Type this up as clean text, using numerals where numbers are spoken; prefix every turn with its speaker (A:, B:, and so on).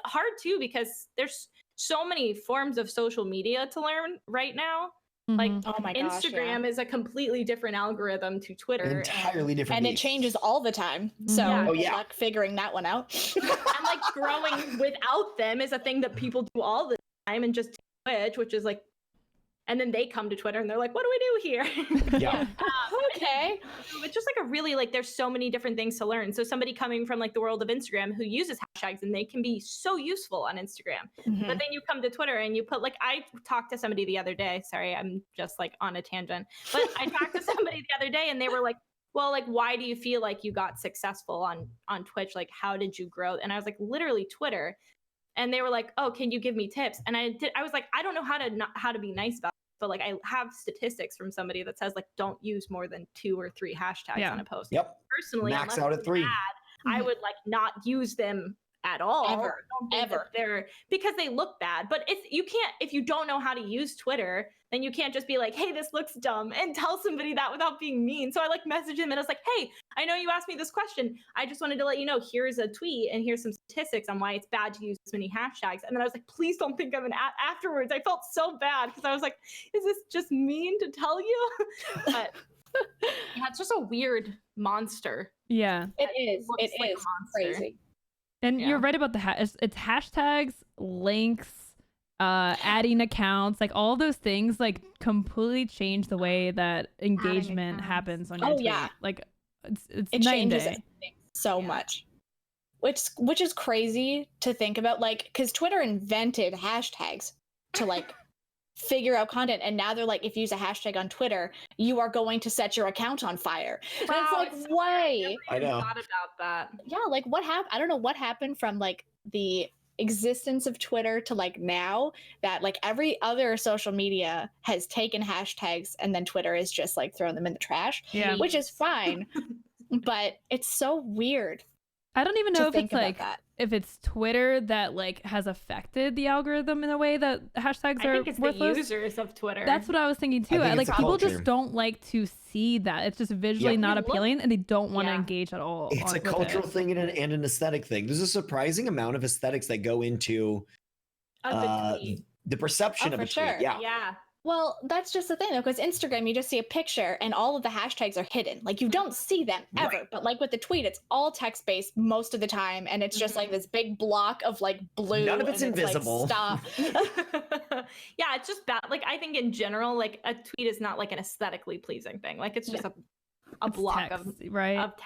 A: hard too because there's so many forms of social media to learn right now. Like
B: Oh my gosh,
A: Instagram is a completely different algorithm to Twitter.
C: Entirely different.
B: And it
C: beast.
B: changes all the time. So good luck figuring that one out.
A: And like growing without them is a thing that people do all the time, and just Twitch, which is like, and then they come to Twitter and they're like, what do we do here?
C: Yeah.
B: Okay.
A: It's just like a really, like, there's so many different things to learn. So somebody coming from like the world of Instagram who uses hashtags, and they can be so useful on Instagram. But then you come to Twitter and you put, like, I talked to somebody the other day. Sorry, I'm just like on a tangent. But I talked to somebody the other day and they were like, well, like, why do you feel like you got successful on Twitch? Like, how did you grow? And I was like, literally Twitter. And they were like, oh, can you give me tips? And I was like, I don't know how to be nice about it. But like, I have statistics from somebody that says, like, don't use more than 2 or 3 hashtags on a post.
C: Yep.
A: Personally,
C: max out at 3.
A: I would like not use them at all.
B: Ever.
A: They're because they look bad. But you can't, if you don't know how to use Twitter, then you can't just be like, hey, this looks dumb, and tell somebody that without being mean. So I like messaged him and I was like, hey, I know you asked me this question. I just wanted to let you know, here's a tweet and here's some statistics on why it's bad to use this many hashtags. And then I was like, please don't think of an afterwards. I felt so bad because I was like, is this just mean to tell you? But yeah, it's just a weird monster.
D: Yeah.
B: It is. It
A: like
B: is crazy.
D: And you're right about it's hashtags, links, adding accounts, like all those things like completely change the way that engagement happens on your tweet. Like it
B: changes everything so much. Which is crazy to think about, like, because Twitter invented hashtags to like figure out content, and now they're like, if you use a hashtag on Twitter, you are going to set your account on fire.
A: Wow,
B: and it's like, why?
A: I know. Thought about that.
B: Yeah, like what happened? I don't know what happened from like the existence of Twitter to like now that like every other social media has taken hashtags, and then Twitter is just like throwing them in the trash. Yeah, which is fine, but it's so weird.
D: I don't even know if it's like if it's Twitter that like has affected the algorithm in a way that hashtags are
A: I think it's
D: worthless.
A: The users of Twitter.
D: That's what I was thinking too. Like people just don't like to see that. It's just visually not appealing, and they don't want to engage at all.
C: It's a cultural thing and an aesthetic thing. There's a surprising amount of aesthetics that go into the perception of a tweet.
A: Yeah.
B: Well, that's just the thing, though, because Instagram, you just see a picture and all of the hashtags are hidden. Like, you don't see them ever. Right. But like with the tweet, it's all text-based most of the time. And it's just like this big block of like blue.
C: None of it's invisible.
B: Like, stop.
A: Yeah, it's just bad. Like, I think in general, like a tweet is not like an aesthetically pleasing thing. Like, it's just a block
D: text,
A: of
D: right?
A: Of text.